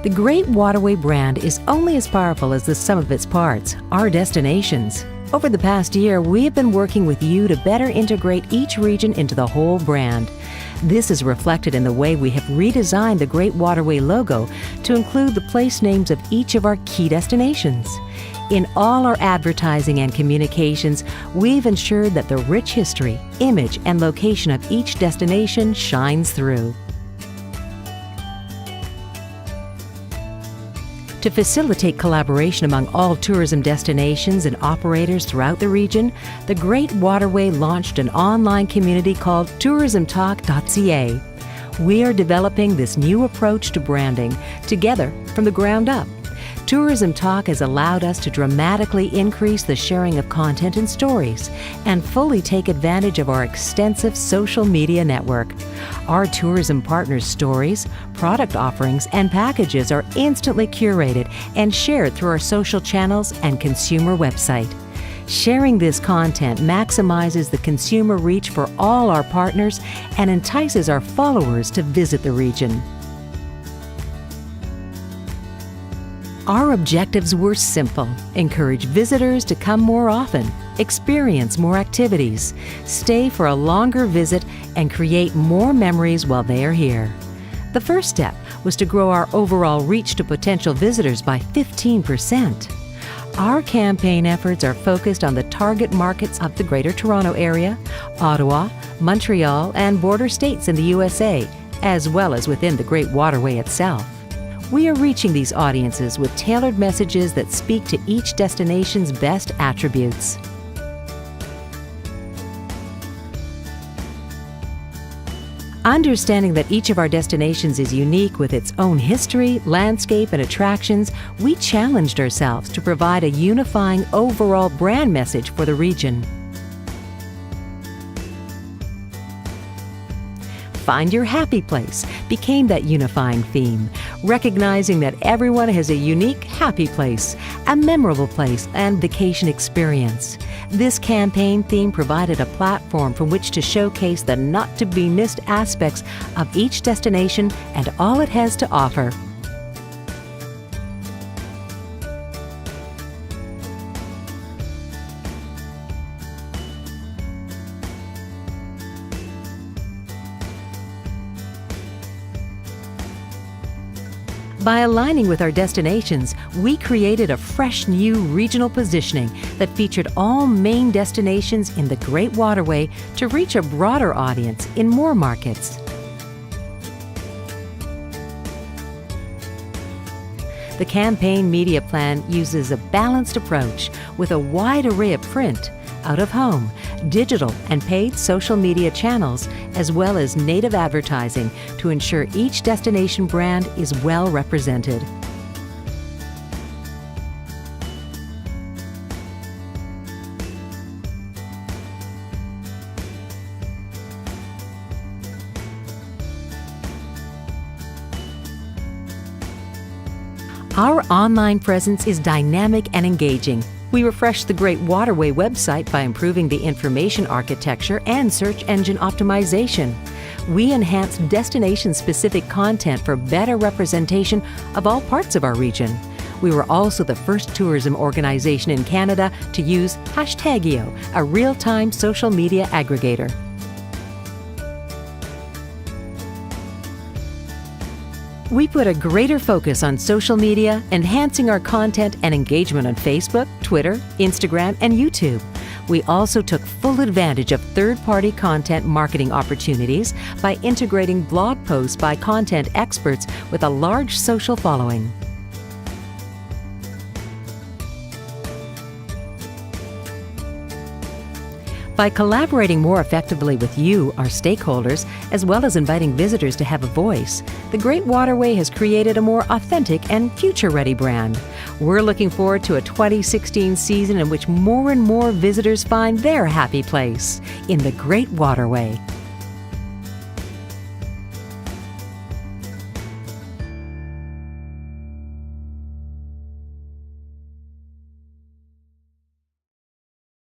The Great Waterway brand is only as powerful as the sum of its parts, our destinations. Over the past year, we have been working with you to better integrate each region into the whole brand. This is reflected in the way we have redesigned the Great Waterway logo to include the place names of each of our key destinations. In all our advertising and communications, we've ensured that the rich history, image, and location of each destination shines through. To facilitate collaboration among all tourism destinations and operators throughout the region, the Great Waterway launched an online community called tourismtalk.ca. We are developing this new approach to branding together from the ground up. Tourism Talk has allowed us to dramatically increase the sharing of content and stories and fully take advantage of our extensive social media network. Our tourism partners' stories, product offerings, and packages are instantly curated and shared through our social channels and consumer website. Sharing this content maximizes the consumer reach for all our partners and entices our followers to visit the region. Our objectives were simple: encourage visitors to come more often, experience more activities, stay for a longer visit, and create more memories while they are here. The first step was to grow our overall reach to potential visitors by 15%. Our campaign efforts are focused on the target markets of the Greater Toronto Area, Ottawa, Montreal, and border states in the USA, as well as within the Great Waterway itself. We are reaching these audiences with tailored messages that speak to each destination's best attributes. Understanding that each of our destinations is unique with its own history, landscape, and attractions, we challenged ourselves to provide a unifying overall brand message for the region. Find Your Happy Place became that unifying theme, recognizing that everyone has a unique happy place, a memorable place, and vacation experience. This campaign theme provided a platform from which to showcase the not-to-be-missed aspects of each destination and all it has to offer. By aligning with our destinations, we created a fresh new regional positioning that featured all main destinations in the Great Waterway to reach a broader audience in more markets. The campaign media plan uses a balanced approach with a wide array of print, out-of-home, digital, and paid social media channels, as well as native advertising to ensure each destination brand is well represented. Our online presence is dynamic and engaging. We refreshed the Great Waterway website by improving the information architecture and search engine optimization. We enhanced destination-specific content for better representation of all parts of our region. We were also the first tourism organization in Canada to use #IO, a real-time social media aggregator. We put a greater focus on social media, enhancing our content and engagement on Facebook, Twitter, Instagram, and YouTube. We also took full advantage of third-party content marketing opportunities by integrating blog posts by content experts with a large social following. By collaborating more effectively with you, our stakeholders, as well as inviting visitors to have a voice, the Great Waterway has created a more authentic and future-ready brand. We're looking forward to a 2016 season in which more and more visitors find their happy place in the Great Waterway.